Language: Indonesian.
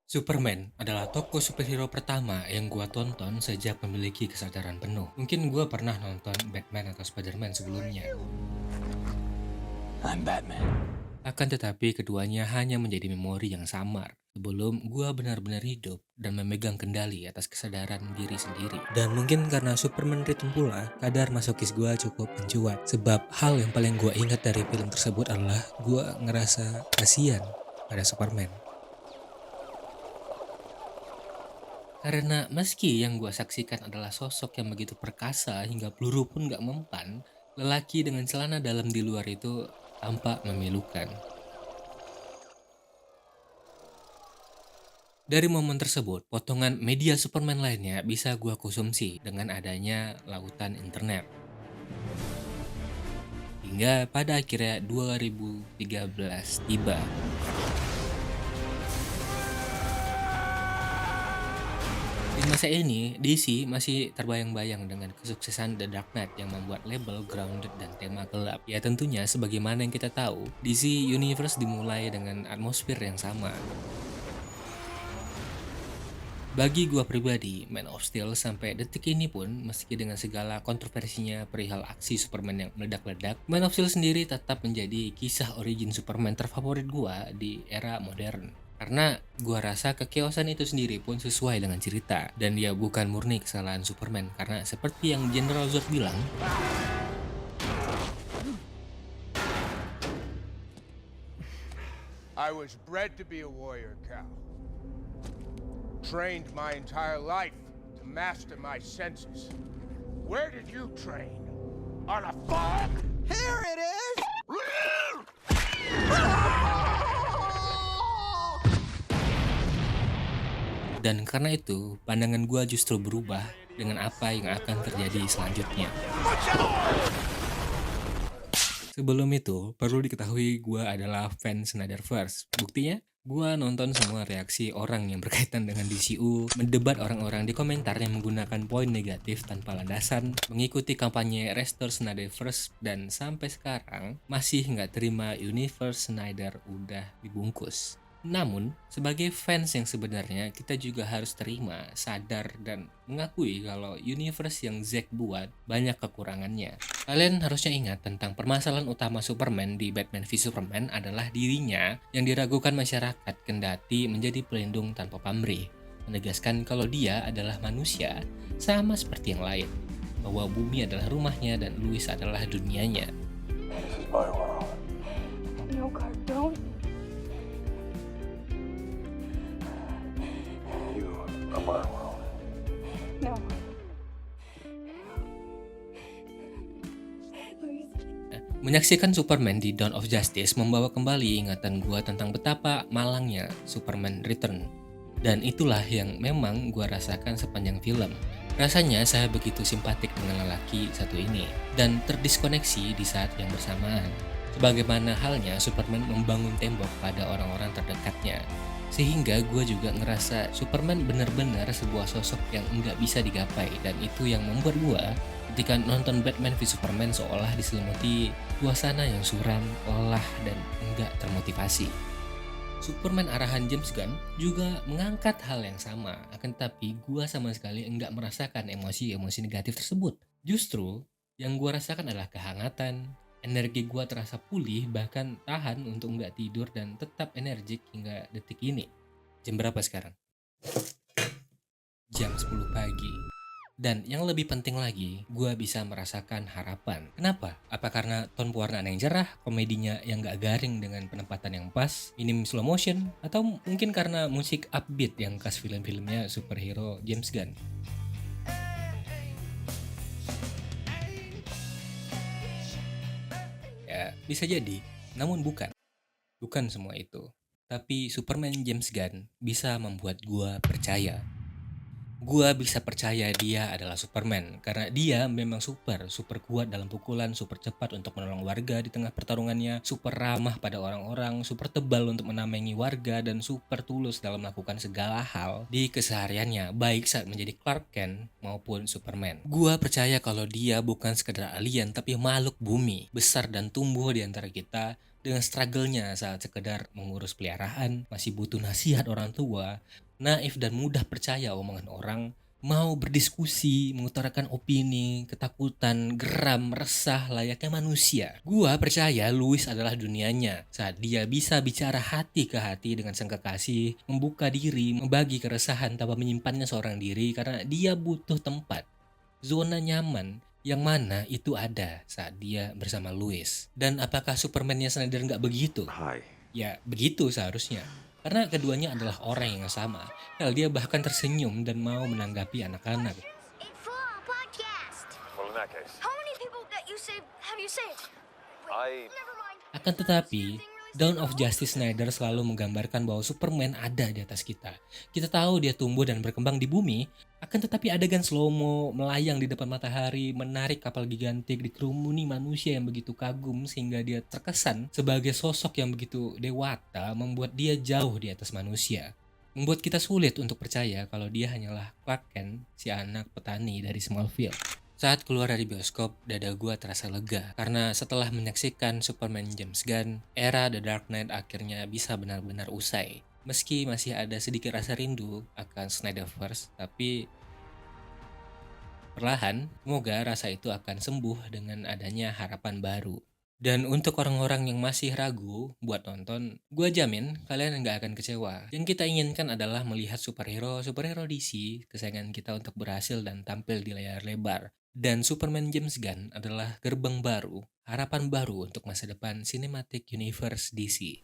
Superman adalah tokoh superhero pertama yang gua tonton sejak memiliki kesadaran penuh. Mungkin gua pernah nonton Batman atau Spider-Man sebelumnya. I'm Batman. Akan tetapi keduanya hanya menjadi memori yang samar sebelum gua benar-benar hidup dan memegang kendali atas kesadaran diri sendiri. Dan mungkin karena Superman Return pula, kadar masokis gua cukup mencuat. Sebab hal yang paling gua ingat dari film tersebut adalah gua ngerasa kasihan pada Superman. Karena meski yang gua saksikan adalah sosok yang begitu perkasa hingga peluru pun gak mempan, lelaki dengan celana dalam di luar itu tampak memilukan. Dari momen tersebut, potongan media Superman lainnya bisa gua konsumsi dengan adanya lautan internet. Hingga pada akhirnya 2013 tiba. Di masa ini, DC masih terbayang-bayang dengan kesuksesan The Dark Knight yang membuat label grounded dan tema gelap. Ya tentunya sebagaimana yang kita tahu, DC Universe dimulai dengan atmosfer yang sama. Bagi gua pribadi, Man of Steel sampai detik ini pun, meski dengan segala kontroversinya perihal aksi Superman yang meledak-ledak, Man of Steel sendiri tetap menjadi kisah origin Superman terfavorit gua di era modern. Karena gua rasa kekeosan itu sendiri pun sesuai dengan cerita, dan dia bukan murni kesalahan Superman, karena seperti yang General Zod bilang, I was bred to be a warrior, Cal. Trained my entire life to master my senses. Where did you train? On a farm? Here it is! dan karena itu pandangan gua justru berubah dengan apa yang akan terjadi selanjutnya. Sebelum itu, perlu diketahui gue adalah fans Snyderverse. Buktinya, gue nonton semua reaksi orang yang berkaitan dengan DCU, mendebat orang-orang di komentar yang menggunakan poin negatif tanpa landasan, mengikuti kampanye Restore Snyderverse, dan sampai sekarang masih nggak terima Universe Snyder udah dibungkus. Namun, sebagai fans yang sebenarnya kita juga harus terima, sadar, dan mengakui kalau universe yang Zack buat banyak kekurangannya. Kalian harusnya ingat tentang permasalahan utama Superman di Batman v Superman adalah dirinya yang diragukan masyarakat kendati menjadi pelindung tanpa pamrih, menegaskan kalau dia adalah manusia sama seperti yang lain, bahwa bumi adalah rumahnya dan Louis adalah dunianya. This is my world. No, God, don't. You are my world. No. Please. Menyaksikan Superman di Dawn of Justice membawa kembali ingatan gua tentang betapa malangnya Superman Return. Dan itulah yang memang gua rasakan sepanjang film. Rasanya saya begitu simpatik dengan lelaki satu ini dan terdiskoneksi di saat yang bersamaan. Sebagaimana halnya Superman membangun tembok pada orang-orang terdekatnya. Sehingga gue juga ngerasa Superman benar-benar sebuah sosok yang nggak bisa digapai, dan itu yang membuat gue ketika nonton Batman v Superman seolah diselimuti suasana yang suram, lelah, dan enggak termotivasi. Superman arahan James Gunn juga mengangkat hal yang sama, akan tetapi gue sama sekali enggak merasakan emosi-emosi negatif tersebut. Justru yang gue rasakan adalah kehangatan, energi gue terasa pulih, bahkan tahan untuk enggak tidur dan tetap energik hingga detik ini. Jam berapa sekarang? Jam 10 pagi. Dan yang lebih penting lagi, gue bisa merasakan harapan. Kenapa? Apa karena tone pewarnaan yang cerah, komedinya yang gak garing dengan penempatan yang pas, minim slow motion, atau mungkin karena musik upbeat yang khas film-filmnya superhero James Gunn? Ya, bisa jadi, namun bukan. Bukan semua itu. Tapi Superman James Gunn bisa membuat gua percaya. Gua bisa percaya dia adalah Superman karena dia memang super kuat dalam pukulan, super cepat untuk menolong warga di tengah pertarungannya, super ramah pada orang-orang, super tebal untuk menamengi warga, dan super tulus dalam melakukan segala hal di kesehariannya, baik saat menjadi Clark Kent maupun Superman. Gua percaya kalau dia bukan sekedar alien tapi makhluk bumi, besar dan tumbuh di antara kita dengan struggle-nya saat sekedar mengurus peliharaan, masih butuh nasihat orang tua, naif dan mudah percaya omongan orang, mau berdiskusi, mengutarakan opini, ketakutan, geram, resah layaknya manusia. Gua percaya Louis adalah dunianya saat dia bisa bicara hati ke hati dengan sang kekasih, membuka diri, membagi keresahan tanpa menyimpannya seorang diri karena dia butuh tempat. Zona nyaman yang mana itu ada saat dia bersama Louis. Dan apakah Superman-nya Snyder nggak begitu? Hi. Ya, begitu seharusnya. Karena keduanya adalah orang yang sama. Hell, dia bahkan tersenyum dan mau menanggapi anak-anak. It's for our podcast. Well, in that case, How many people that you saved have you saved? I Never mind. Akan tetapi, Dawn of Justice Snyder selalu menggambarkan bahwa Superman ada di atas kita. Kita tahu dia tumbuh dan berkembang di bumi, akan tetapi adegan slow-mo melayang di depan matahari, menarik kapal gigantik, dikerumuni manusia yang begitu kagum sehingga dia terkesan sebagai sosok yang begitu dewata, membuat dia jauh di atas manusia. Membuat kita sulit untuk percaya kalau dia hanyalah Clark Kent, si anak petani dari Smallville. Saat keluar dari bioskop, dada gua terasa lega karena setelah menyaksikan Superman James Gunn, era The Dark Knight akhirnya bisa benar-benar usai. Meski masih ada sedikit rasa rindu akan Snyderverse, tapi perlahan semoga rasa itu akan sembuh dengan adanya harapan baru. Dan untuk orang-orang yang masih ragu buat nonton, gua jamin kalian nggak akan kecewa. Yang kita inginkan adalah melihat superhero DC kesayangan kita untuk berhasil dan tampil di layar lebar. Dan Superman James Gunn adalah gerbang baru, harapan baru untuk masa depan Cinematic Universe DC.